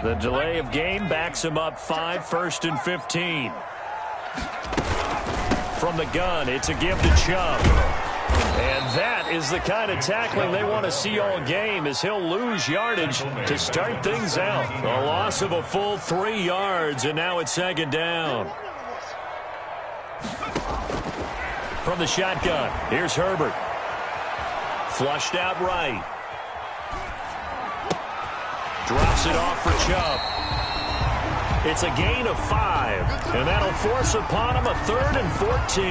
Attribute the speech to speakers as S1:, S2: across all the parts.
S1: The delay of game backs him up 5, 1st and 15. From the gun, it's a give to Chubb. And that is the kind of tackling they want to see all game, as he'll lose yardage to start things out. A loss of a full 3 yards, and now it's 2nd down. From the shotgun, here's Herbert. Flushed out right. Drops it off for Chubb. It's a gain of 5, and that'll force upon him a 3rd and 14.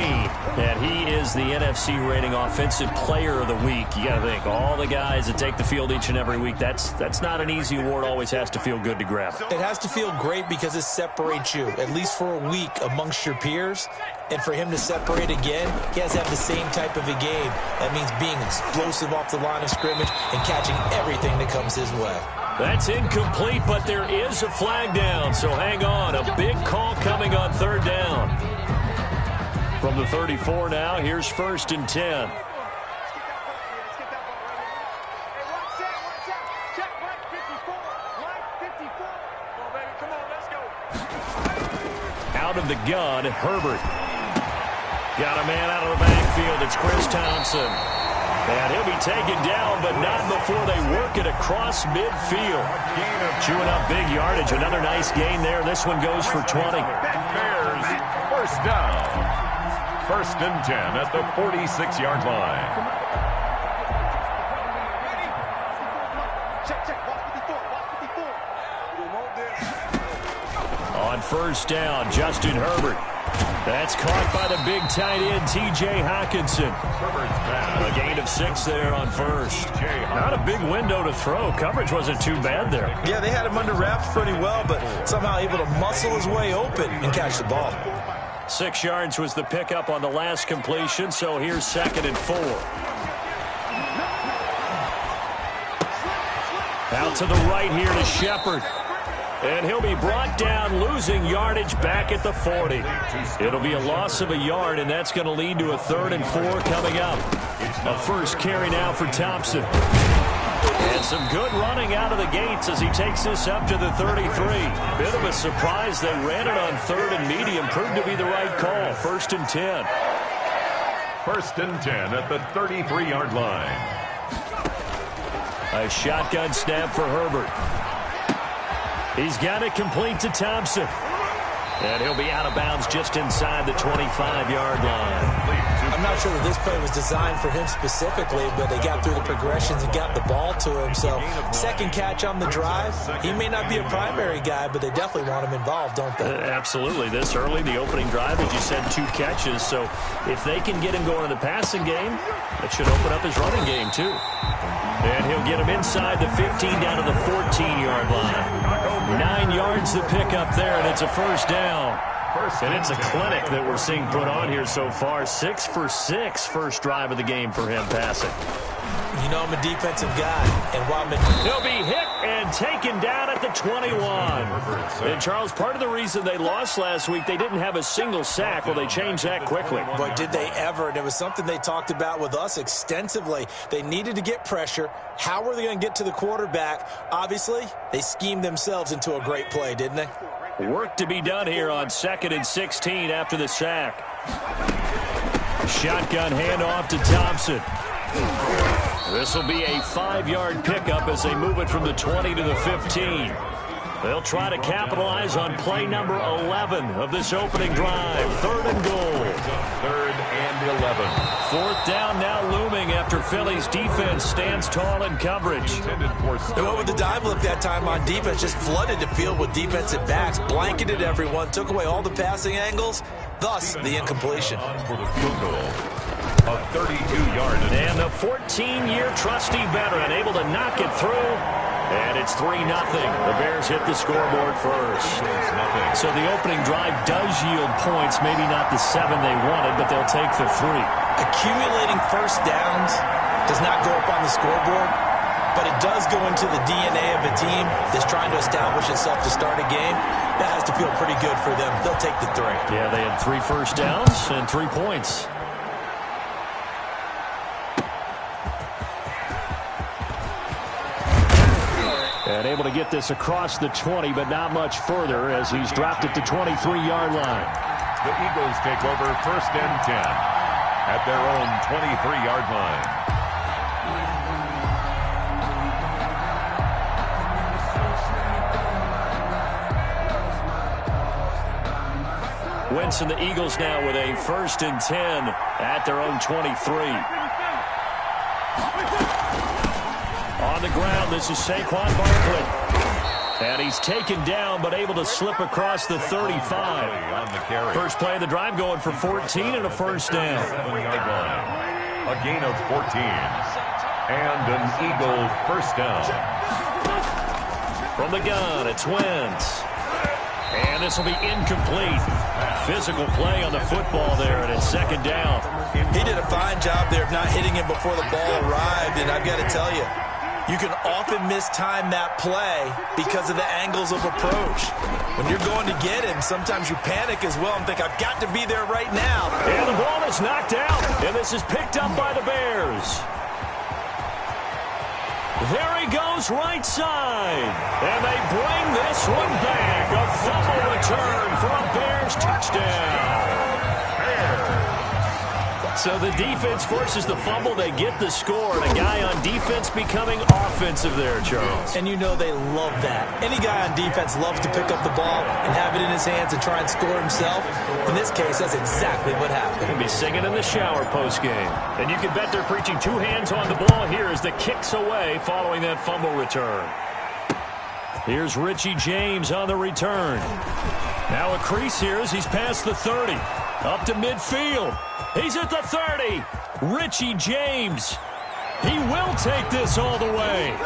S1: And he is the NFC rating offensive player of the week. You got to think, all the guys that take the field each and every week, that's not an easy award. Always has to feel good to grab it.
S2: It has to feel great because it separates you, at least for a week, amongst your peers. And for him to separate again, he has to have the same type of a game. That means being explosive off the line of scrimmage and catching everything that comes his way.
S1: That's incomplete, but there is a flag down, so hang on. A big call coming on 3rd down. From the 34 now, here's 1st and 10. Out of the gun, Herbert. Got a man out of the backfield. It's Chris Thompson. And he'll be taken down, but not before they work it across midfield. Chewing up big yardage. Another nice gain there. This one goes for 20.
S3: Bears, 1st down. 1st and 10 at the 46-yard line.
S1: On 1st down, Justin Herbert. That's caught by the big tight end, T.J. Hockenson. A gain of 6 there on 1st. Not a big window to throw. Coverage wasn't too bad there.
S2: Yeah, they had him under wraps pretty well, but somehow able to muscle his way open and catch the ball.
S1: 6 yards was the pickup on the last completion, so here's 2nd and 4. Out to the right here to Shepard. And he'll be brought down, losing yardage back at the 40. It'll be a loss of a yard, and that's going to lead to a 3rd and 4 coming up. A first carry now for Thompson. And some good running out of the gates as he takes this up to the 33. Bit of a surprise. They ran it on 3rd and medium. Proved to be the right call. 1st and 10.
S3: 1st and 10 at the 33-yard line.
S1: A shotgun snap for Herbert. He's got it complete to Thompson. And he'll be out of bounds just inside the 25-yard line.
S2: I'm not sure that this play was designed for him specifically, but they got through the progressions and got the ball to him. So 2nd catch on the drive. He may not be a primary guy, but they definitely want him involved, don't they?
S1: Absolutely. This early, the opening drive, as you said, 2 catches. So if they can get him going in the passing game, that should open up his running game too. And he'll get him inside the 15 down to the 14-yard line. 9 yards to pick up there, and it's a 1st down. And it's a clinic that we're seeing put on here so far. 6 for 6 first drive of the game for him passing.
S2: You know I'm a defensive guy. And while
S1: he'll be hit and taken down at the 21. And, Charles, part of the reason they lost last week, they didn't have a single sack. Well, they changed that quickly.
S2: Boy, did they ever. And it was something they talked about with us extensively. They needed to get pressure. How were they going to get to the quarterback? Obviously, they schemed themselves into a great play, didn't they?
S1: Work to be done here on 2nd and 16 after the sack. Shotgun handoff to Thompson. This will be a 5-yard pickup as they move it from the 20 to the 15. They'll try to capitalize on play number 11 of this opening drive. 3rd and goal.
S3: 3rd and 11.
S1: 4th down now looming after Philly's defense stands tall in coverage.
S2: They went with the dive look that time on defense, just flooded the field with defensive backs, blanketed everyone, took away all the passing angles, thus the incompletion.
S3: For the field goal. A 32-yard.
S1: And the 14-year trusty veteran able to knock it through. And it's 3-0. The Bears hit the scoreboard first. So the opening drive does yield points, maybe not the 7 they wanted, but they'll take the 3.
S2: Accumulating first downs does not go up on the scoreboard, but it does go into the DNA of a team that's trying to establish itself to start a game. That has to feel pretty good for them. They'll take the 3.
S1: Yeah, they had 3 first downs and 3 points. And able to get this across the 20, but not much further as he's dropped it to 23-yard line.
S3: The Eagles take over 1st and 10 at their own 23-yard line.
S1: Wentz and the Eagles now with a 1st and 10 at their own 23. On the ground, this is Saquon Barkley. And he's taken down, but able to slip across the 35.
S3: On the carry.
S1: First play of the drive going for 14 and a 1st down.
S3: 7-yard line. A gain of 14. And an Eagle 1st down.
S1: From the gun, it's Wentz. And this will be incomplete. Physical play on the football there, and it's 2nd down.
S2: He did a fine job there of not hitting him before the ball arrived, and I've got to tell you, you can often mistime that play because of the angles of approach. When you're going to get him, sometimes you panic as well and think, I've got to be there right now.
S1: And the ball is knocked out, and this is picked up by the Bears. There he goes right side. And they bring this one back. A fumble return for a Bears touchdown. So the defense forces the fumble. They get the score. And a guy on defense becoming offensive there, Charles.
S2: And you know they love that. Any guy on defense loves to pick up the ball and have it in his hands and try and score himself. In this case, that's exactly what happened.
S1: He'll be singing in the shower postgame. And you can bet they're preaching 2 hands on the ball here as the kick's away following that fumble return. Here's Richie James on the return. Now a crease here as he's past the 30. Up to midfield. He's at the 30. Richie James. He will take this all the way.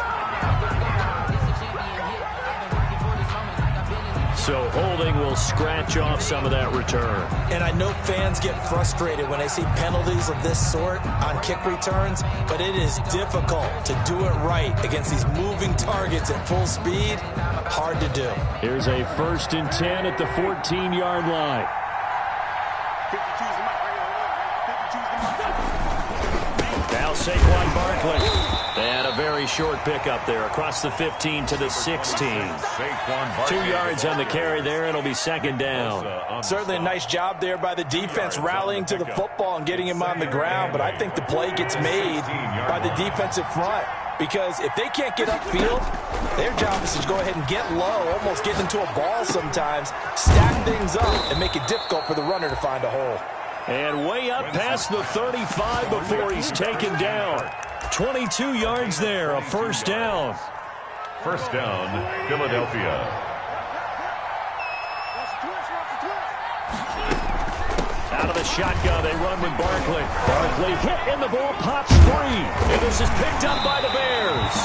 S1: So holding will scratch off some of that return.
S2: And I know fans get frustrated when they see penalties of this sort on kick returns, but it is difficult to do it right against these moving targets at full speed. Hard to do.
S1: Here's a 1st and 10 at the 14-yard line. Now Saquon Barkley. And a very short pickup there across the 15 to the 16. 2 yards on the carry there. It'll be 2nd down.
S2: Certainly a nice job there by the defense rallying to the football and getting him on the ground, but I think the play gets made by the defensive front. Because if they can't get upfield, their job is to go ahead and get low, almost get into a ball sometimes, stack things up, and make it difficult for the runner to find a hole.
S1: And way up past the 35 before he's taken down. 22 yards there, a 1st down.
S3: 1st down, Philadelphia.
S1: Out of the shotgun, they run with Barkley. Barkley hit, and the ball pops free. And this is picked up by the Bears.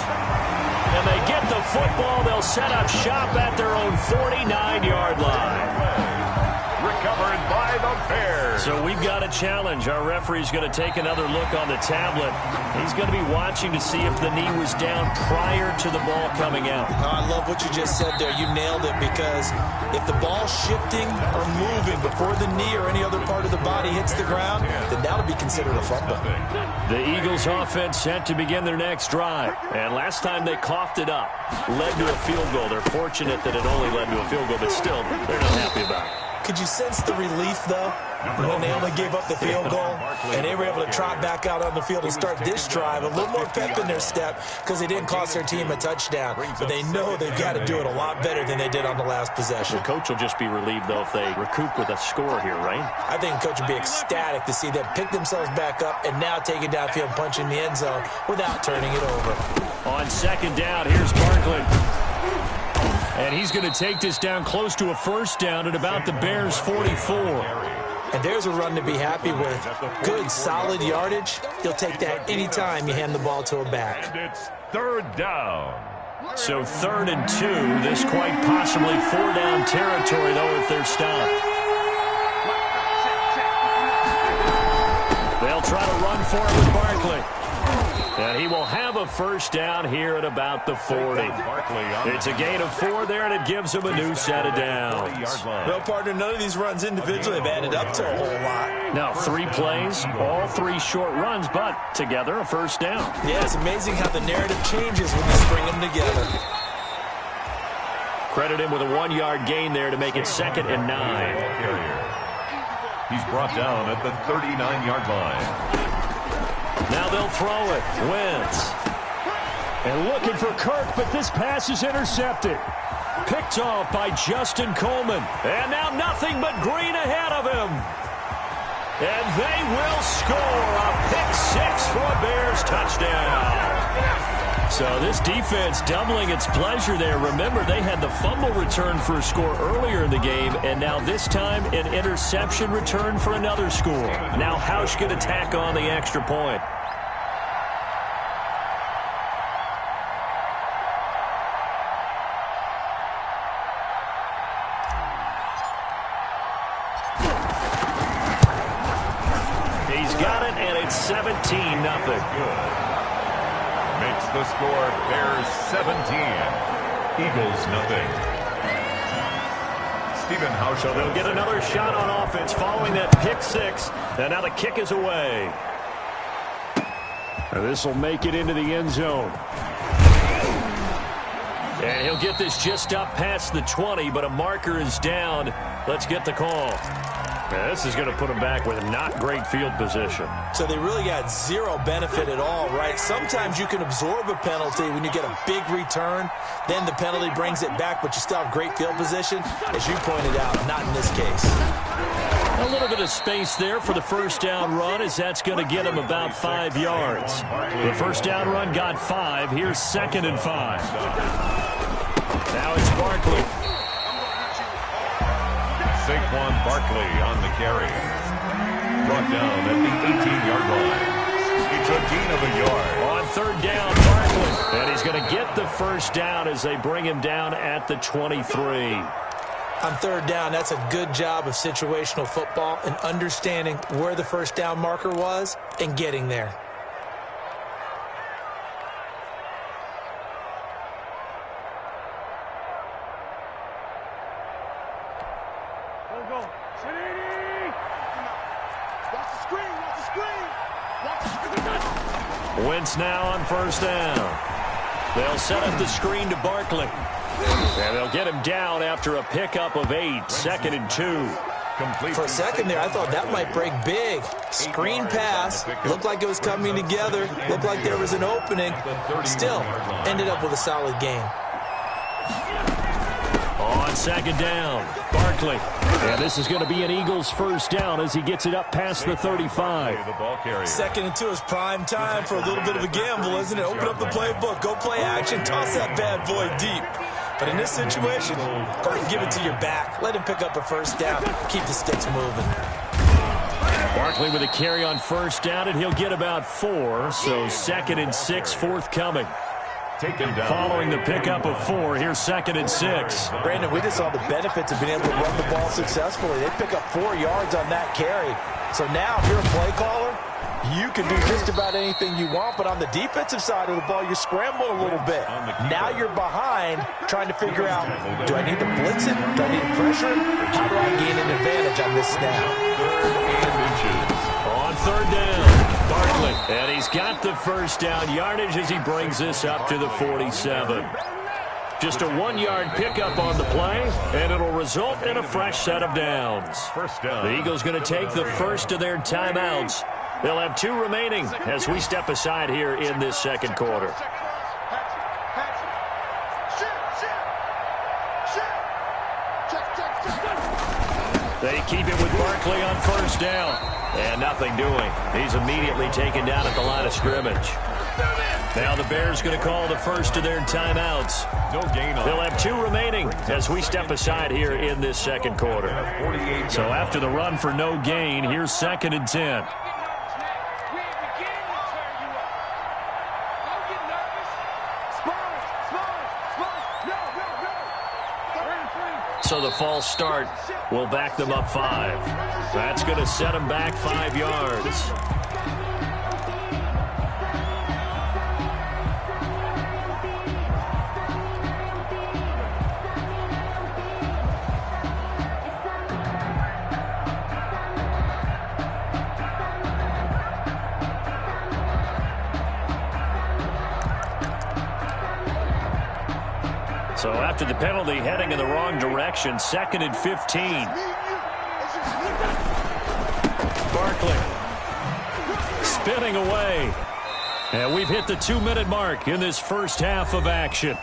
S1: And they get the football. They'll set up shop at their own 49-yard line.
S3: Recovered by the Bears.
S1: So we've got a challenge. Our referee's going to take another look on the tablet. He's going to be watching to see if the knee was down prior to the ball coming out.
S2: I love what you just said there. You nailed it, because if the ball's shifting or moving before the knee or any other part of the body hits the ground, then that'll be considered a fumble.
S1: The Eagles offense set to begin their next drive. And last time they coughed it up, led to a field goal. They're fortunate that it only led to a field goal, but still, they're not happy about it.
S2: Could you sense the relief, though, when they only gave up the field goal and they were able to trot back out on the field and start this drive? A little more pep in their step because they didn't cost their team a touchdown. But they know they've got to do it a lot better than they did on the last possession.
S1: The coach will just be relieved, though, if they recoup with a score here, right?
S2: I think the coach will be ecstatic to see them pick themselves back up and now take it downfield, punch in the end zone without turning it over.
S1: On 2nd down, here's Barkley. And he's going to take this down close to a 1st down at about the Bears' 44.
S2: And there's a run to be happy with. Good, solid yardage. He'll take that anytime you hand the ball to a back.
S3: And it's 3rd down.
S1: So 3rd and 2. This quite possibly 4-down territory, though, if they're stopped. They'll try to run for it with Barkley. And he will have a 1st down here at about the 40. It's a gain of 4 there, and it gives him a new set of downs.
S2: Well, partner, none of these runs individually have added up to a whole lot.
S1: Now, 3 plays, all 3 short runs, but together a 1st down.
S2: Yeah, it's amazing how the narrative changes when you string them together.
S1: Credit him with a 1-yard gain there to make it 2nd and 9.
S3: He's brought down at the 39-yard line.
S1: Now they'll throw it. Wentz. And looking for Kirk, but this pass is intercepted. Picked off by Justin Coleman. And now nothing but green ahead of him. And they will score a pick 6 for a Bears touchdown. So this defense doubling its pleasure there. Remember, they had the fumble return for a score earlier in the game, and now this time an interception return for another score. Now Hausch going to tack on the extra point. He's got it, and it's 17-0.
S3: Makes the score Bears 17, Eagles nothing. Stephen Hausch.
S1: So they'll get another shot on offense following that pick 6, and now the kick is away. And this will make it into the end zone. And he'll get this just up past the 20, but a marker is down. Let's get the call. Yeah, this is going to put them back with a not great field position.
S2: So they really got zero benefit at all, right? Sometimes you can absorb a penalty when you get a big return. Then the penalty brings it back, but you still have great field position. As you pointed out, not in this case.
S1: A little bit of space there for the first down run, as that's going to get him about 5 yards. The first down run got 5. Here's 2nd and 5. Now it's Barkley.
S3: Saquon Barkley on the carry. Brought down at the 18-yard line. It's a gain of a yard.
S1: On 3rd down, Barkley. And he's going to get the first down as they bring him down at the 23.
S2: On 3rd down, that's a good job of situational football and understanding where the first down marker was and getting there.
S1: Wentz now on 1st down. They'll set up the screen to Barkley. And they'll get him down after a pickup of 8. 2nd and 2.
S2: For a second there, I thought that might break big. Screen pass. Looked like it was coming together. Looked like there was an opening. Still, ended up with a solid gain.
S1: On 2nd down, Barkley. And this is going to be an Eagles first down as he gets it up past the 35.
S2: 2nd and 2 is prime time for a little bit of a gamble, isn't it? Open up the playbook, go play action, toss that bad boy deep. But in this situation, go ahead and give it to your back. Let him pick up a first down. Keep the sticks moving.
S1: Barkley with a carry on 1st down, and he'll get about 4. So 2nd and 6 forthcoming. Following the pickup of 4, here's 2nd and 6.
S2: Brandon, we just saw the benefits of being able to run the ball successfully. They pick up 4 yards on that carry. So now, if you're a play caller, you can do just about anything you want, but on the defensive side of the ball, you scramble a little bit. Now you're behind, trying to figure out, do I need to blitz it? Do I need to pressure him? How do I gain an advantage on this snap?
S1: On 3rd down, Barkley. And he's got the first down yardage as he brings this up to the 47. Just a 1-yard pickup on the play, and it'll result in a fresh set of downs. The Eagles going to take the first of their timeouts. They'll have 2 remaining as we step aside here in this 2nd quarter. They keep it with Barkley on 1st down. And nothing doing. He's immediately taken down at the line of scrimmage. Now the Bears going to call the first of their timeouts. They'll have 2 remaining as we step aside here in this 2nd quarter. So after the run for no gain, here's 2nd and 10. So the false start will back them up 5. That's going to set them back 5 yards. So after the penalty, heading in the wrong direction, 2nd and 15. Barkley spinning away. And we've hit the 2-minute mark in this first half of action.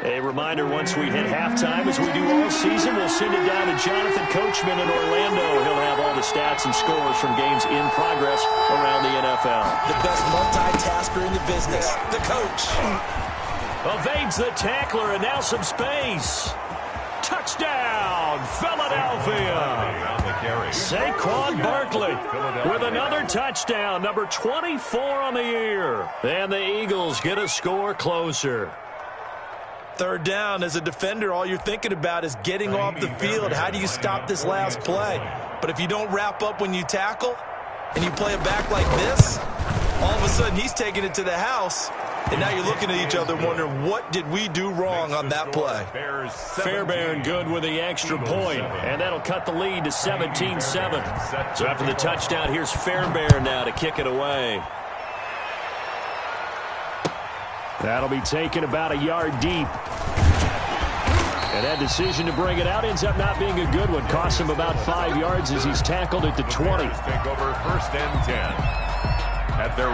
S1: A reminder, once we hit halftime, as we do all season, we'll send it down to Jonathan Coachman in Orlando. He'll have all the stats and scores from games in progress around the NFL.
S2: The best multitasker in the business, the coach.
S1: Evades the tackler, and now some space. Touchdown, Philadelphia. Saquon Barkley with another touchdown, number 24 on the year. And the Eagles get a score closer.
S2: Third down, as a defender, all you're thinking about is getting off the field. How do you stop this last play? But if you don't wrap up when you tackle and you play it back like this, all of a sudden he's taking it to the house. And now you're looking at each other wondering, what did we do wrong on that play?
S1: Fairbairn good with the extra point, and that'll cut the lead to 17-7. So after the touchdown, here's Fairbairn now to kick it away. That'll be taken about a yard deep. And that decision to bring it out ends up not being a good one. Costs him about 5 yards as he's tackled at the 20.
S3: Take over 1st and 10.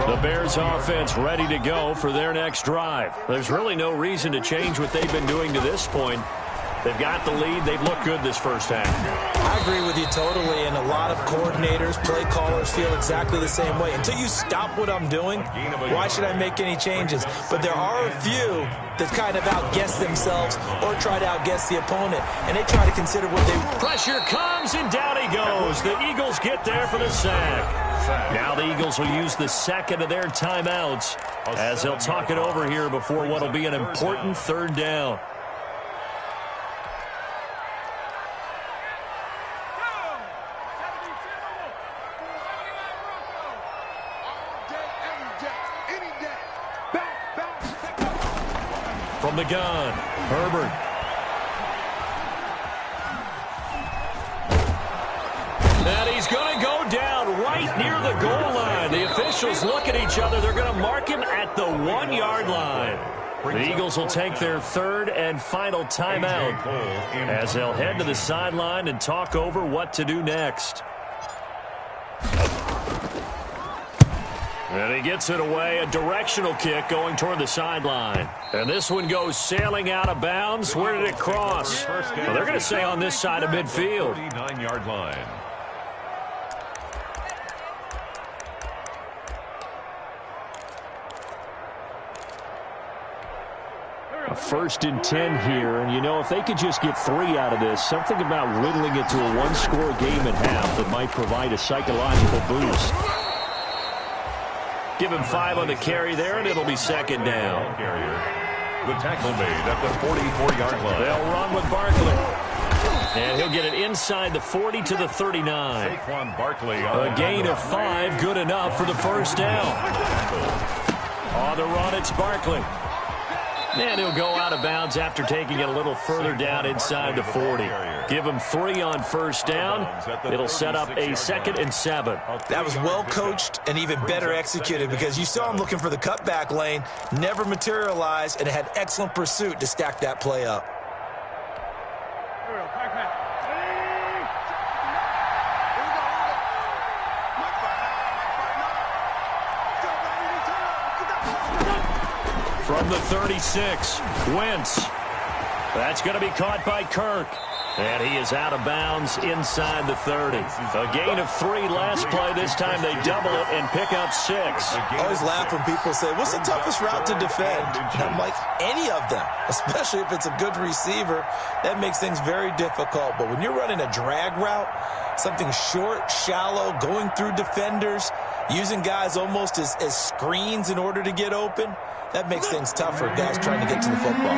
S1: The Bears offense ready to go for their next drive. There's really no reason to change what they've been doing to this point. They've got the lead. They've looked good this first half.
S2: I agree with you totally, and a lot of coordinators, play callers feel exactly the same way. Until you stop what I'm doing, why should I make any changes? But there are a few that kind of outguess themselves or try to outguess the opponent, and they try to consider what they...
S1: Pressure comes, and down he goes. The Eagles get there for the sack. Now the Eagles will use the second of their timeouts as they'll talk it over here before what will be an important third down. From the gun, Herbert. And he's going to go down right near the goal line. The officials look at each other. They're going to mark him at the 1-yard line. The Eagles will take their third and final timeout as they'll head to the sideline and talk over what to do next. And he gets it away, a directional kick going toward the sideline. And this one goes sailing out of bounds. Where did it cross? Well, they're going to say on this side of midfield.
S3: 39-yard line.
S1: A 1st and 10 here, and you know, if they could just get 3 out of this, something about whittling it to a 1-score game at half that might provide a psychological boost. Give him 5 on the carry there, and it'll be 2nd down.
S3: The tackle made at the 44-yard line.
S1: They'll run with Barkley. And he'll get it inside the 40 to the 39.
S3: Saquon Barkley.
S1: A gain of 5, good enough for the first down. On the run, it's Barkley. And he'll go out of bounds after taking it a little further down inside the 40. Give him 3 on first down. It'll set up a 2nd and 7.
S2: That was well coached and even better executed because you saw him looking for the cutback lane, never materialized, and had excellent pursuit to stack that play up.
S1: From the 36, Wentz. That's going to be caught by Kirk. And he is out of bounds inside the 30. A gain of 3 last play. This time they double it and pick up 6.
S2: I always laugh when people say, what's the toughest route to defend? And I'm like, any of them, especially if it's a good receiver. That makes things very difficult. But when you're running a drag route, something short, shallow, going through defenders, using guys almost as screens in order to get open, that makes things tough for guys trying to get to the football.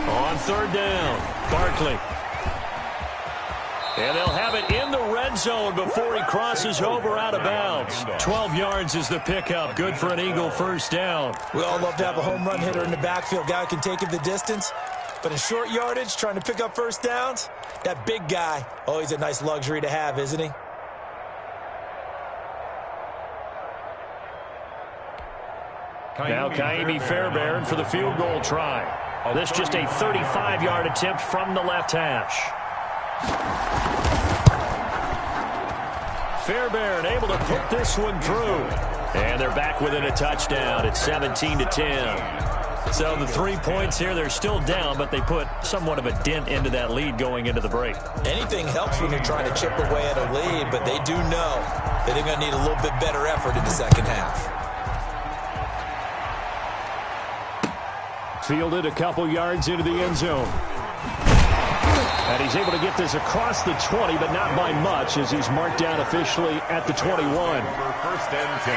S2: On 3rd down, Barkley. And they'll have it in the red
S1: end zone before he crosses over out of bounds. 12 yards is the pickup. Good for an Eagle first down.
S2: We all love to have a home run hitter in the backfield. Guy who can take it the distance. But in short yardage, trying to pick up first downs, that big guy, always a nice luxury to have, isn't he?
S1: Now Kaimi Fairbairn for the field goal try. This just a 35-yard attempt from the left hash. Fairbairn able to put this one through. And they're back within a touchdown. It's 17-10. So the 3 points here, they're still down, but they put somewhat of a dent into that lead going into the break.
S2: Anything helps when you're trying to chip away at a lead, but they do know that they're going to need a little bit better effort in the second half.
S1: Fielded a couple yards into the end zone. And he's able to get this across the 20, but not by much, as he's marked down officially at the 21.
S3: First and 10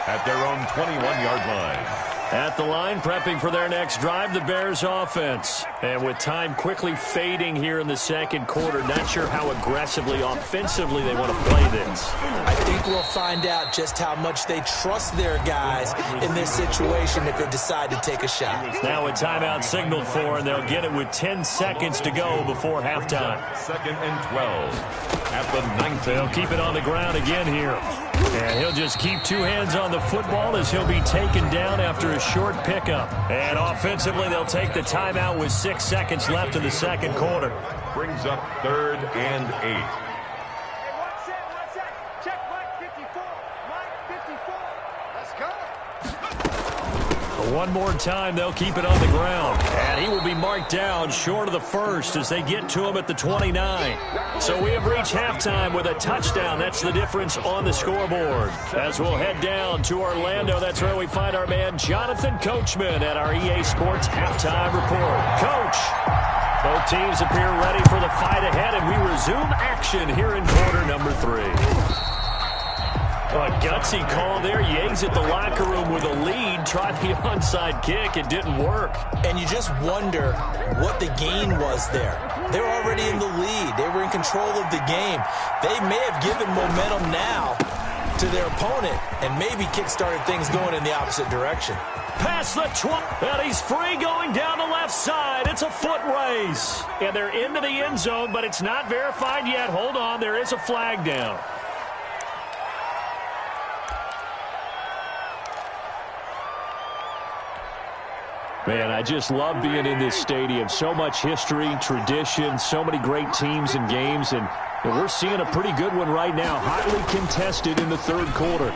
S3: at their own 21-yard line.
S1: At the line, prepping for their next drive, the Bears offense. And with time quickly fading here in the second quarter, not sure how aggressively, offensively they want to play this.
S2: I think we'll find out just how much they trust their guys in this situation if they decide to take a shot.
S1: Now a timeout signaled for, and they'll get it with 10 seconds to go before halftime.
S3: 2nd and 12 at the 19.
S1: They'll keep it on the ground again here. And he'll just keep two hands on the football as he'll be taken down after a short pickup. And offensively, they'll take the timeout with 6 seconds left in the second quarter.
S3: Brings up 3rd and 8.
S4: Check Mike 54. Mike 54. Let's go.
S1: One more time, they'll keep it on the ground. And he will be marked down short of the first as they get to him at the 29. So we have reached halftime with a touchdown. That's the difference on the scoreboard. As we'll head down to Orlando, that's where we find our man Jonathan Coachman at our EA Sports Halftime Report. Coach, both teams appear ready for the fight ahead, and we resume action here in quarter number 3. A gutsy call there. Yeags at the locker room with a lead. Tried the onside kick. It didn't work.
S2: And you just wonder what the gain was there. They were already in the lead. They were in control of the game. They may have given momentum now to their opponent and maybe kick-started things going in the opposite direction.
S1: Past the 20. And he's free going down the left side. It's a foot race. And they're into the end zone, but it's not verified yet. Hold on. There is a flag down. Man, I just love being in this stadium. So much history, tradition, so many great teams and games, and we're seeing a pretty good one right now. Hotly contested in the third quarter.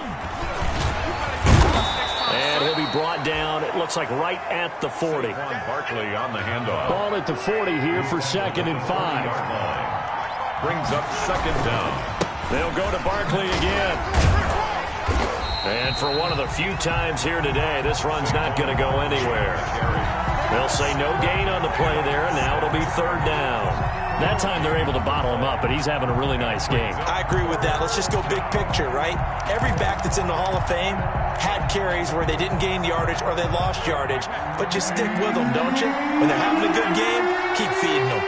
S1: And he'll be brought down, it looks like right at the 40.
S3: Barkley on the handoff.
S1: Ball at the 40 here for 2nd and 5.
S3: Brings up 2nd down.
S1: They'll go to Barkley again. And for one of the few times here today, this run's not going to go anywhere. They'll say no gain on the play there, and now it'll be 3rd down. That time they're able to bottle him up, but he's having a really nice game.
S2: I agree with that. Let's just go big picture, right? Every back that's in the Hall of Fame had carries where they didn't gain yardage or they lost yardage, but you stick with them, don't you? When they're having a good game, keep feeding them.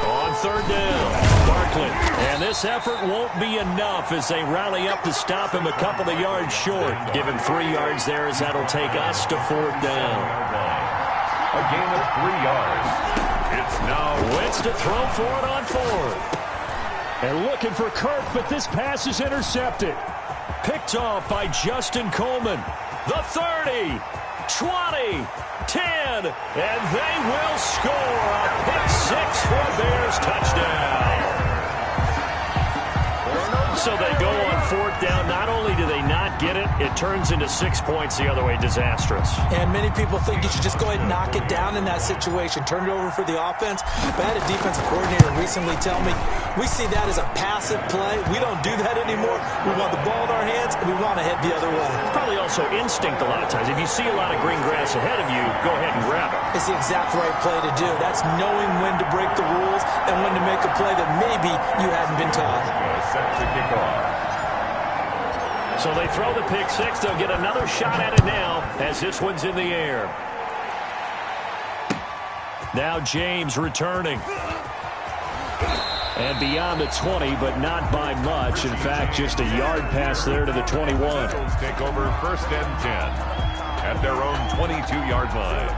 S1: On 3rd down, Barkley. And this effort won't be enough as they rally up to stop him a couple of yards short. Give him 3 yards there as that'll take us to 4th down.
S3: A gain of 3 yards. It's now
S1: Wentz to throw for it on 4th. And looking for Kirk, but this pass is intercepted. Picked off by Justin Coleman. The 30, 20, 10, and they will score a pick 6 for a Bears touchdown. So they go on 4th down. Not only do they not get it, it turns into 6 points the other way. Disastrous.
S2: And many people think you should just go ahead and knock it down in that situation. Turn it over for the offense. But I had a defensive coordinator recently tell me, we see that as a passive play. We don't do that anymore. We want the ball in our hands, and we want to head the other way.
S1: Probably also instinct a lot of times. If you see a lot of green grass ahead of you, go ahead and grab it.
S2: It's the exact right play to do. That's knowing when to break the rules and when to make a play that maybe you hadn't been taught.
S3: set to kick off.
S1: So they throw the pick 6. They'll get another shot at it now as this one's in the air. Now James returning. And beyond the 20, but not by much. In fact, just a yard pass there to the 21.
S3: Eagles take over 1st and 10 at their own 22-yard line.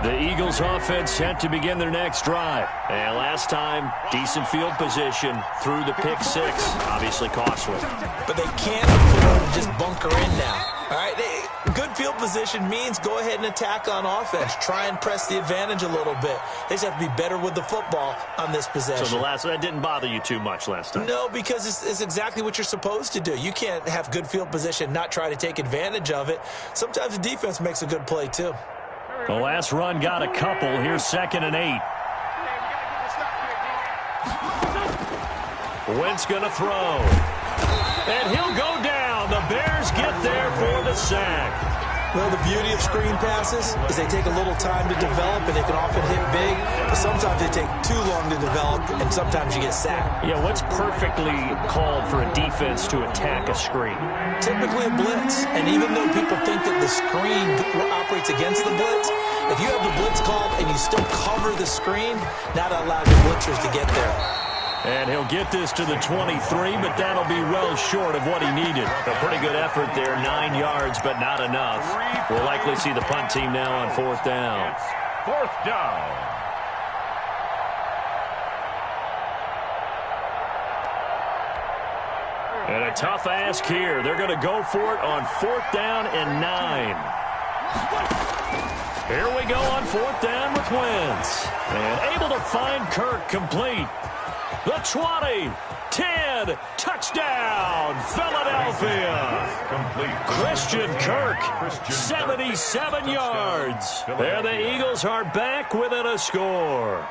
S1: The Eagles offense set to begin their next drive. And last time, decent field position through the pick six. Obviously costly.
S2: But they can't afford to just bunker in now. All right, good field position means go ahead and attack on offense. Try and press the advantage a little bit. They just have to be better with the football on this possession.
S1: So that didn't bother you too much last time?
S2: No, because it's exactly what you're supposed to do. You can't have good field position, not try to take advantage of it. Sometimes the defense makes a good play too.
S1: The last run got a couple. Here's 2nd and 8. Wentz going to throw. And he'll go down. The Bears get there for the sack.
S2: Well, the beauty of screen passes is they take a little time to develop, and they can often hit big. But sometimes they take too long to develop, and sometimes you get sacked.
S1: Yeah, what's perfectly called for a defense to attack a screen?
S2: Typically a blitz. And even though people think that the screen operates against the blitz, if you have the blitz called and you still cover the screen, that allows your blitzers to get there.
S1: And he'll get this to the 23, but that'll be well short of what he needed. A pretty good effort there, 9 yards, but not enough. We'll likely see the punt team now on 4th down.
S3: It's 4th down.
S1: And a tough ask here. They're going to go for it on 4th down and 9. Here we go on 4th down with Wentz. And able to find Kirk complete. The 20, 10, touchdown, Philadelphia.
S3: Complete.
S1: Christian Kirk, 77 yards. And the Eagles are back within a score.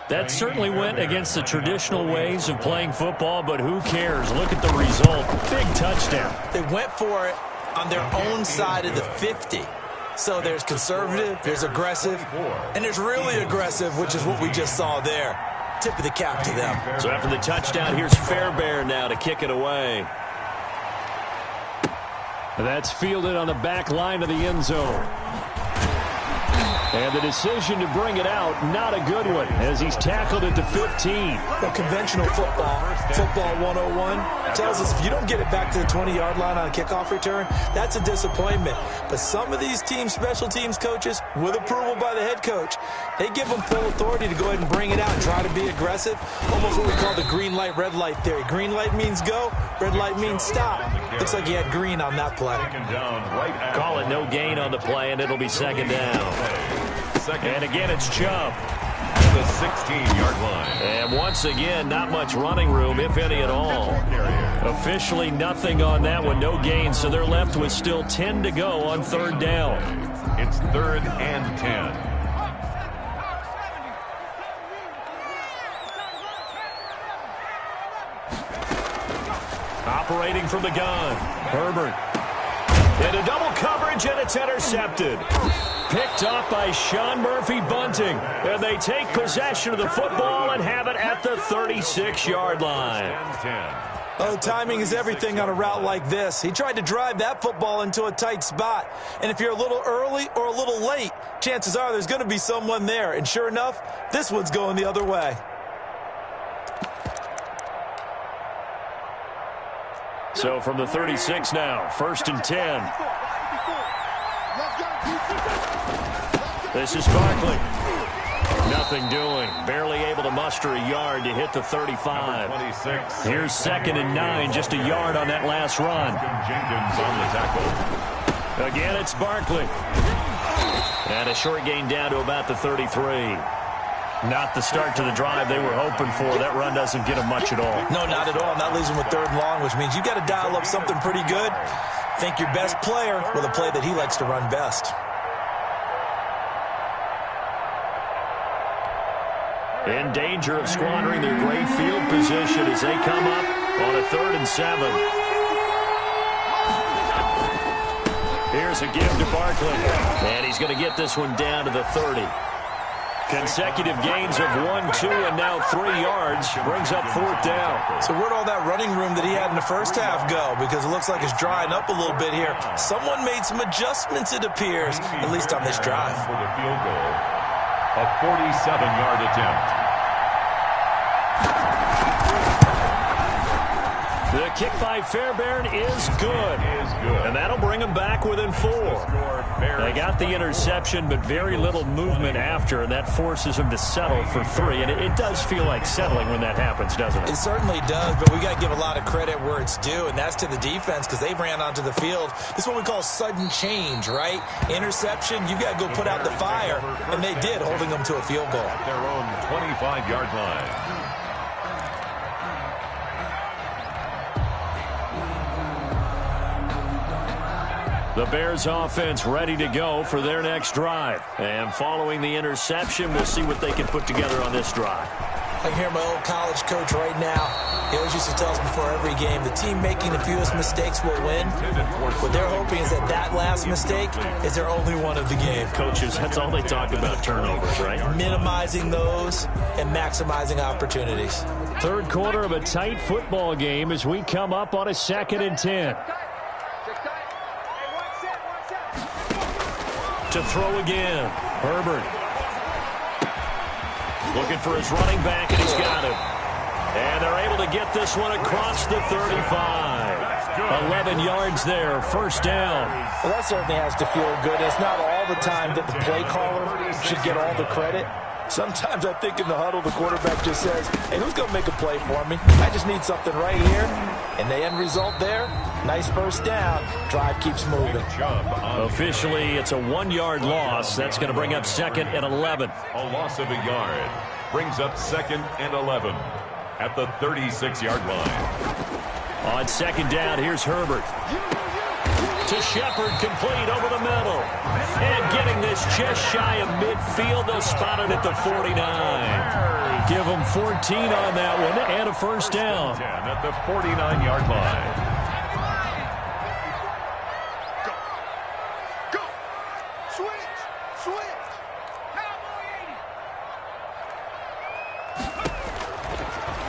S1: That certainly went against the traditional ways of playing football, but who cares? Look at the result. Big touchdown.
S2: They went for it on their own side of the 50. So there's conservative, there's aggressive, and there's really aggressive, which is what we just saw there. Tip of the cap to them.
S1: So after the touchdown, here's Fairbairn now to kick it away. That's fielded on the back line of the end zone. And the decision to bring it out, not a good one, as he's tackled at the 15.
S2: Well, conventional football 101, tells us if you don't get it back to the 20-yard line on a kickoff return, that's a disappointment. But some of these team special teams coaches, with approval by the head coach, they give them full authority to go ahead and bring it out and try to be aggressive. Almost what we call the green light, red light theory. Green light means go, red light means stop. Looks like he had green on that play.
S1: Call it no gain on the play, and it'll be 2nd down. And again, it's Chubb.
S3: The 16-yard line.
S1: And once again, not much running room, if any at all. Officially nothing on that one, no gain, so they're left with still 10 to go on 3rd down.
S3: It's 3rd and 10.
S1: Operating from the gun, Herbert. Into double coverage, and it's intercepted. Picked up by Sean Murphy-Bunting. And they take possession of the football and have it at the 36-yard line.
S2: Oh, timing is everything on a route like this. He tried to drive that football into a tight spot. And if you're a little early or a little late, chances are there's going to be someone there. And sure enough, this one's going the other way.
S1: So from the 36 now, 1st and 10. This is Barkley. Nothing doing. Barely able to muster a yard to hit the 35. Here's 2nd and 9, just a yard on that last run.
S3: Jenkins on the tackle.
S1: Again, it's Barkley. And a short gain down to about the 33. Not the start to the drive they were hoping for. That run doesn't get them much at all.
S2: No, not at all. And that leaves them with 3rd and long, which means you got to dial up something pretty good. Think your best player with a play that he likes to run best.
S1: In danger of squandering their great field position as they come up on a 3rd and 7. Here's a give to Barkley. And he's going to get this one down to the 30. Consecutive gains of 1, 2, and now 3 yards brings up 4th down.
S2: So where'd all that running room that he had in the first half go? Because it looks like it's drying up a little bit here. Someone made some adjustments, it appears, at least on this drive.
S3: For the field goal, a 47-yard attempt.
S1: The kick by Fairbairn is good. And that'll bring them back within 4. They got the interception, but very little movement after, and that forces them to settle for 3. And it does feel like settling when that happens, doesn't it?
S2: It certainly does, but we got to give a lot of credit where it's due, and that's to the defense because they ran onto the field. This is what we call sudden change, right? Interception, you got to go put out the fire, and they did, holding them to a field goal.
S3: Their own 25-yard line.
S1: The Bears offense ready to go for their next drive. And following the interception, we'll see what they can put together on this drive.
S2: I can hear my old college coach right now. He always used to tell us before every game, the team making the fewest mistakes will win. What they're hoping is that last mistake is their only one of the game.
S1: Coaches, that's all they talk about, turnovers, right?
S2: Minimizing those and maximizing opportunities.
S1: Third quarter of a tight football game as we come up on a 2nd and 10. To throw again. Herbert. Looking for his running back, and he's got him. And they're able to get this one across the 35. 11 yards there, 1st down.
S2: Well, that certainly has to feel good. It's not all the time that the play caller should get all the credit. Sometimes I think in the huddle, the quarterback just says, hey, who's going to make a play for me? I just need something right here. And the end result there, nice 1st down. Drive keeps moving.
S1: Officially, it's a 1-yard loss. That's going to bring up 2nd and 11.
S3: A loss of a yard brings up 2nd and 11 at the 36-yard line.
S1: On 2nd down, here's Herbert. To Shepard, complete over the middle. And getting this just shy of midfield, they'll spot it at the 49. Give them 14 on that one and a 1st down.
S3: 10 at the 49-yard line.
S4: Go. Switch.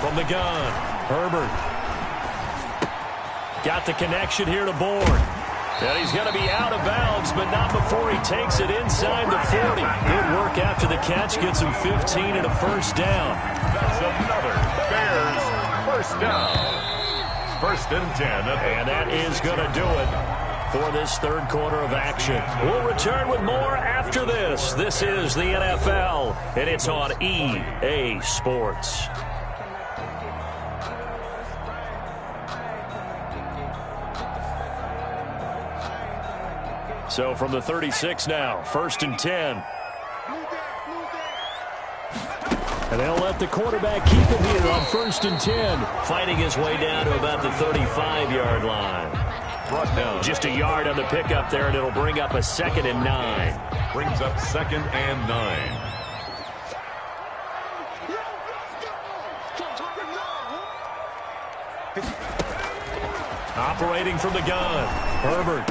S1: From the gun, Herbert. Got the connection here to Bourne. And he's going to be out of bounds, but not before he takes it inside the 40. Good work after the catch. Gets him 15 and a 1st down.
S3: That's another Bears 1st down. 1st and 10.
S1: And that is going to do it for this third quarter of action. We'll return with more after this. This is the NFL, and it's on EA Sports. So from the 36 now, 1st and 10. And they'll let the quarterback keep it here on 1st and 10. Fighting his way down to about the 35-yard line.
S3: Brought down.
S1: Just a yard on the pickup there, and it'll bring up a 2nd and 9.
S3: Brings up 2nd and 9.
S1: Operating from the gun, Herbert.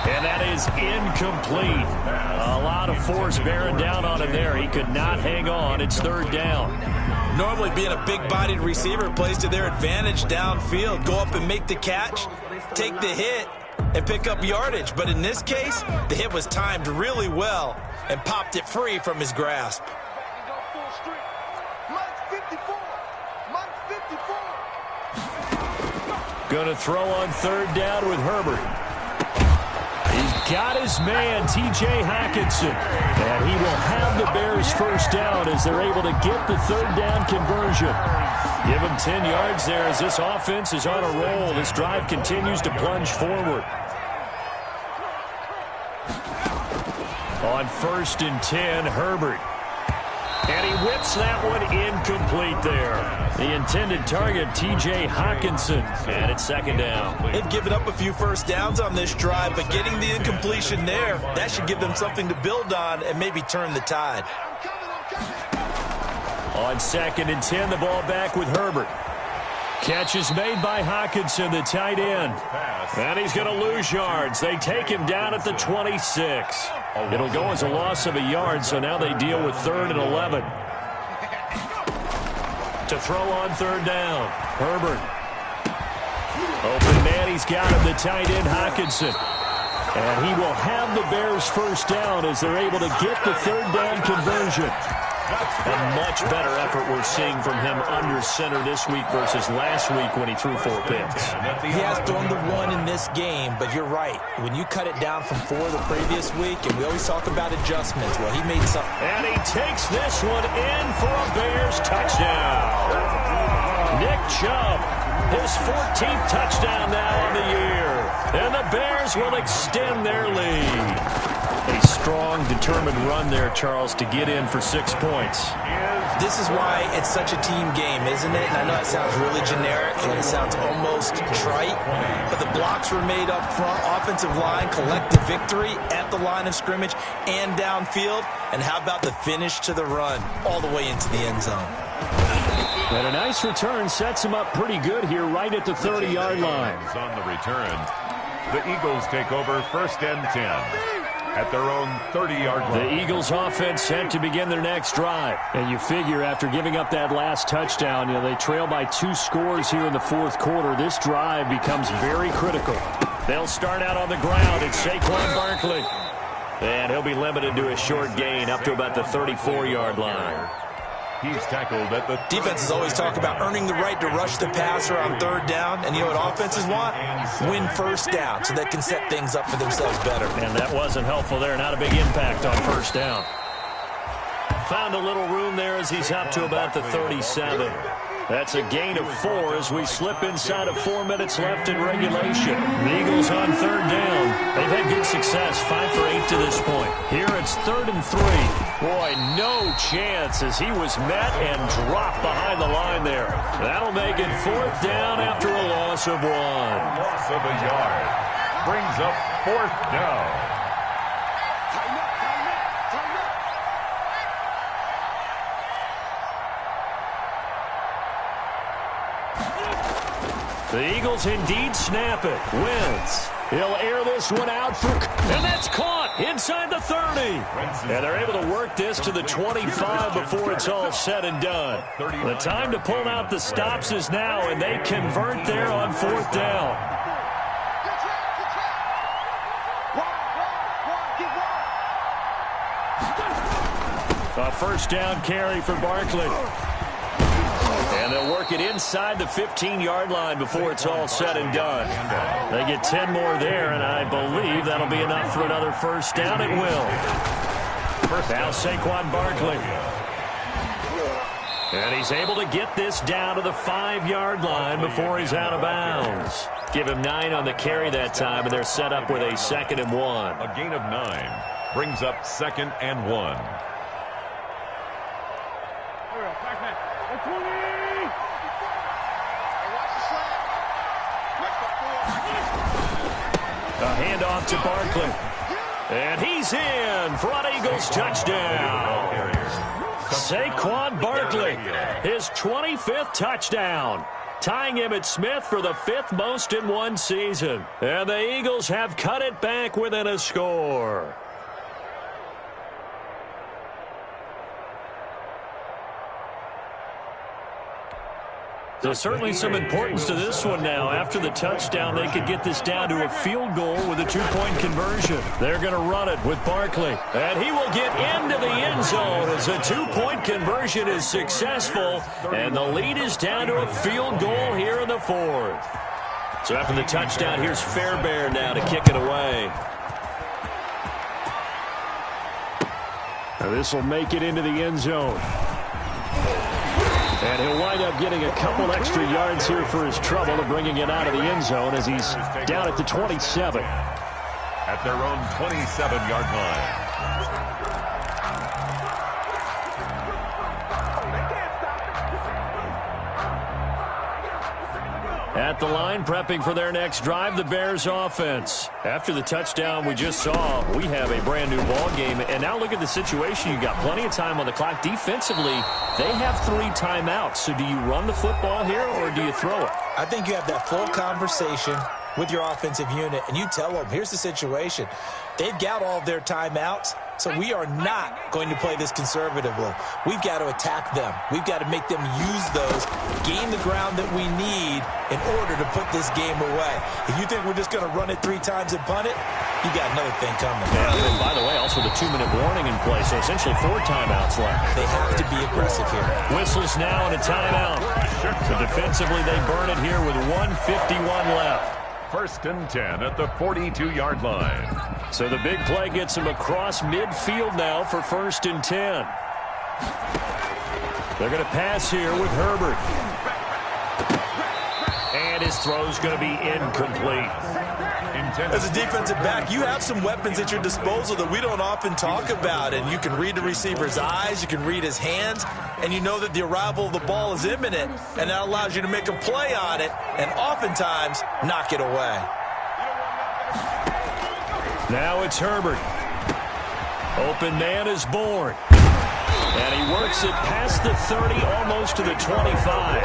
S1: And that is incomplete. A lot of force bearing down on him there. He could not hang on. It's 3rd down.
S2: Normally being a big-bodied receiver plays to their advantage downfield. Go up and make the catch, take the hit, and pick up yardage. But in this case, the hit was timed really well and popped it free from his grasp.
S1: Going to throw on 3rd down with Herbert. He's got his man, T.J. Hockenson. And he will have the Bears 1st down as they're able to get the 3rd down conversion. Give him 10 yards there as this offense is on a roll. This drive continues to plunge forward. On 1st and 10, Herbert. And he whips that one incomplete there. The intended target, T.J. Hockenson. And it's 2nd down.
S2: They've given up a few 1st downs on this drive, but getting the incompletion there, that should give them something to build on and maybe turn the tide.
S1: On 2nd and 10, the ball back with Herbert. Catch is made by Hockenson, the tight end. And he's going to lose yards. They take him down at the 26. It'll go as a loss of a yard, so now they deal with 3rd and 11. To throw on 3rd down. Herbert. Open man, he's got him, the tight end, Hockenson. And he will have the Bears first down as they're able to get the 3rd down conversion. A much better effort we're seeing from him under center this week versus last week when he threw 4 picks.
S2: He has thrown the 1 in this game, but you're right. When you cut it down from 4 the previous week, and we always talk about adjustments, well, he made some.
S1: And he takes this one in for a Bears touchdown. Nick Chubb, his 14th touchdown now on the year. And the Bears will extend their lead. A strong, determined run there, Charles, to get in for 6 points.
S2: This is why it's such a team game, isn't it? And I know it sounds really generic and it sounds almost trite, but the blocks were made up front. Offensive line, collective victory at the line of scrimmage and downfield. And how about the finish to the run all the way into the end zone?
S1: And a nice return sets him up pretty good here right at the 30-yard line.
S3: On the return, the Eagles take over 1st and 10. At their own 30-yard line.
S1: The Eagles offense set to begin their next drive. And you figure after giving up that last touchdown, they trail by 2 scores here in the 4th quarter. This drive becomes very critical. They'll start out on the ground. It's Saquon Barkley. And he'll be limited to a short gain up to about the 34-yard line.
S3: He's tackled at the...
S2: Defenses always talk about earning the right to rush the passer on 3rd down. And you know what offenses want? Win 1st down so they can set things up for themselves better.
S1: And that wasn't helpful there. Not a big impact on 1st down. Found a little room there as he's up to about the 37. That's a gain of 4 as we slip inside of 4 minutes left in regulation. The Eagles on 3rd down. They've had good success, 5 for 8 to this point. Here it's 3rd and 3. Boy, no chance as he was met and dropped behind the line there. That'll make it 4th down after a loss of 1.
S3: Loss of a yard. Brings up 4th down.
S1: The Eagles indeed snap it. Wentz. He'll air this one out for, and that's caught inside the 30. And they're able to work this to the 25 before it's all said and done. The time to pull out the stops is now, and they convert there on 4th down. A 1st down carry for Barkley. And they'll work it inside the 15-yard line before it's all said and done. They get 10 more there, and I believe that'll be enough for another 1st down. It will. Now Saquon Barkley. And he's able to get this down to the 5-yard line before he's out of bounds. Give him 9 on the carry that time, and they're set up with a 2nd and 1.
S3: A gain of 9 brings up 2nd and 1.
S1: A handoff to Barkley. And he's in for an Eagles touchdown. Saquon Barkley, his 25th touchdown, tying Emmitt Smith for the 5th most in one season. And the Eagles have cut it back within a score. There's certainly some importance to this one now. After the touchdown, they could get this down to a field goal with a 2-point conversion. They're going to run it with Barkley. And he will get into the end zone as a 2-point conversion is successful. And the lead is down to a field goal here in the 4th. So after the touchdown, here's Fairbairn now to kick it away. Now this will make it into the end zone. And he'll wind up getting a couple extra yards here for his trouble of bringing it out of the end zone as he's down at the 27.
S3: At their own 27-yard line.
S1: At the line, prepping for their next drive, the Bears offense. After the touchdown we just saw, we have a brand new ball game. And now look at the situation. You got plenty of time on the clock. Defensively, they have 3 timeouts. So do you run the football here or do you throw it?
S2: I think you have that full conversation with your offensive unit, and you tell them, here's the situation. They've got all of their timeouts, so we are not going to play this conservatively. We've got to attack them. We've got to make them use those, gain the ground that we need in order to put this game away. If you think we're just going to run it 3 times and punt it, you got another thing coming.
S1: And by the way, also the 2-minute warning in play, so essentially 4 timeouts left.
S2: They have to be aggressive here.
S1: Whistles now and a timeout. So defensively, they burn it here with 1:51 left.
S3: 1st and 10 at the 42-yard line.
S1: So the big play gets him across midfield now for 1st and 10. They're going to pass here with Herbert. And his throw's going to be incomplete.
S2: As a defensive back, you have some weapons at your disposal that we don't often talk about. And you can read the receiver's eyes, you can read his hands, and you know that the arrival of the ball is imminent. And that allows you to make a play on it and oftentimes knock it away.
S1: Now it's Herbert. Open man is born. And he works it past the 30, almost to the 25.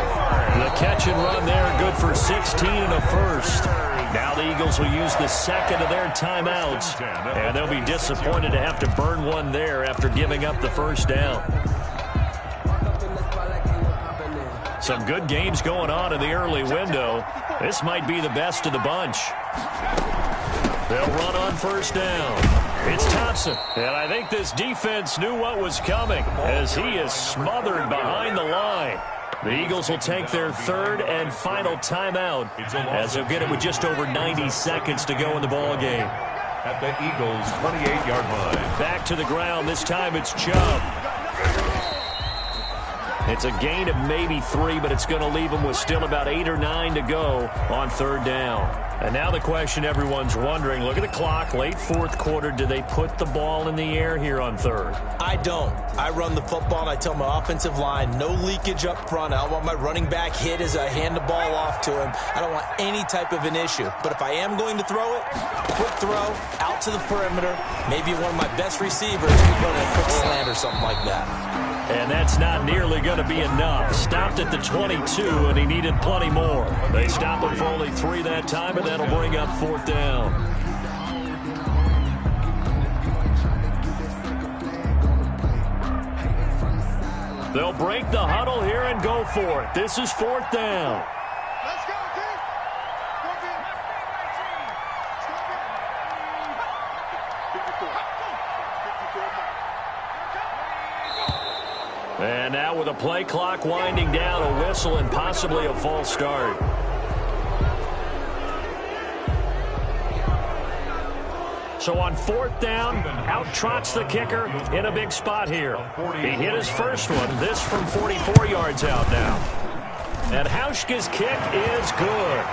S1: The catch and run there, good for 16 and a first. Now the Eagles will use the 2nd of their timeouts. And they'll be disappointed to have to burn one there after giving up the 1st down. Some good games going on in the early window. This might be the best of the bunch. They'll run on 1st down. It's Thompson. And I think this defense knew what was coming as he is smothered behind the line. The Eagles will take their 3rd and final timeout as they'll get it with just over 90 seconds to go in the ball game.
S3: At the Eagles' 28-yard line.
S1: Back to the ground. This time it's Chubb. It's a gain of maybe 3, but it's going to leave them with still about 8 or 9 to go on 3rd down. And now the question everyone's wondering, look at the clock, late 4th quarter, do they put the ball in the air here on 3rd?
S2: I don't. I run the football, and I tell my offensive line, no leakage up front. I don't want my running back hit as I hand the ball off to him. I don't want any type of an issue. But if I am going to throw it, quick throw, out to the perimeter, maybe one of my best receivers could run a quick slant or something like that.
S1: And that's not nearly going to be enough. Stopped at the 22, and he needed plenty more. They stop him for only 3 that time, and that'll bring up 4th down. They'll break the huddle here and go for it. This is 4th down.
S4: Let's go, team. Go, team.
S1: And now with a play clock winding down, a whistle and possibly a false start. So on 4th down, out trots the kicker in a big spot here. He hit his first one, this from 44 yards out now. And Hauschka's kick is good.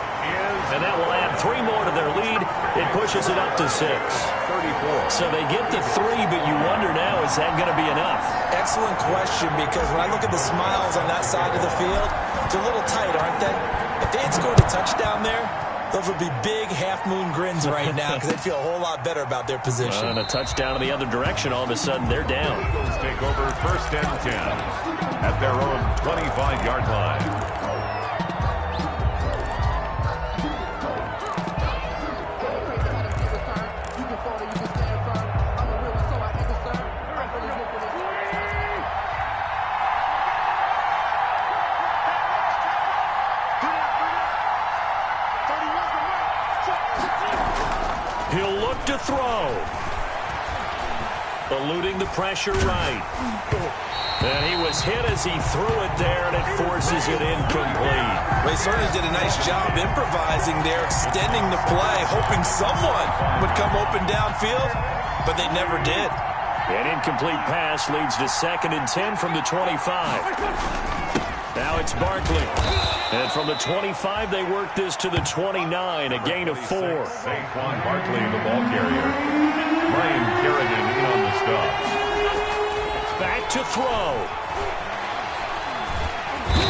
S1: And that will add 3 more to their lead. It pushes it up to 6. 34. So they get to 3, but you wonder now, is that going to be enough?
S2: Excellent question, because when I look at the smiles on that side of the field, they're a little tight, aren't they? If they had scored a touchdown there, those would be big half-moon grins right now because they'd feel a whole lot better about their position.
S1: And a touchdown in the other direction, all of a sudden they're down.
S3: Eagles take over 1st and 10 at their own 25-yard line.
S1: He'll look to throw. Eluding the pressure right. And he was hit as he threw it there, and it forces it incomplete.
S2: They certainly did a nice job improvising there, extending the play, hoping someone would come open downfield, but they never did.
S1: An incomplete pass leads to 2nd and 10 from the 25. Now it's Barkley. And from the 25, they work this to the 29, a gain of 4.
S3: Saquon Barkley, the ball carrier. Ryan Kerrigan in on the stop.
S1: Back to throw.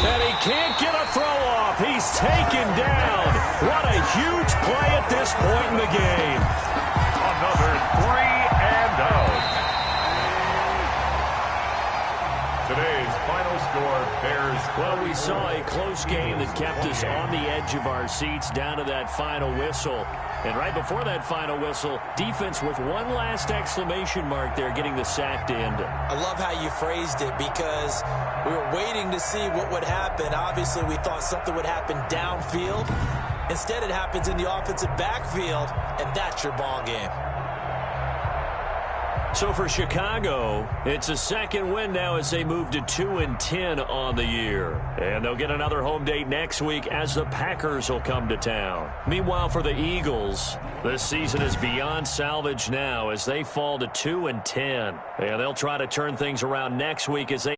S1: And he can't get a throw off. He's taken down. What a huge play at this point in the game.
S3: Another 3 and out. Today's final score, Bears.
S1: Well, we saw a close game that kept us on the edge of our seats down to that final whistle. And right before that final whistle, defense with one last exclamation mark there, getting the sack to end it.
S2: I love how you phrased it because we were waiting to see what would happen. Obviously, we thought something would happen downfield. Instead, it happens in the offensive backfield, and that's your ball game.
S1: So for Chicago, it's a second win now as they move to 2-10 on the year. And they'll get another home date next week as the Packers will come to town. Meanwhile, for the Eagles, this season is beyond salvage now as they fall to 2-10. And they'll try to turn things around next week as they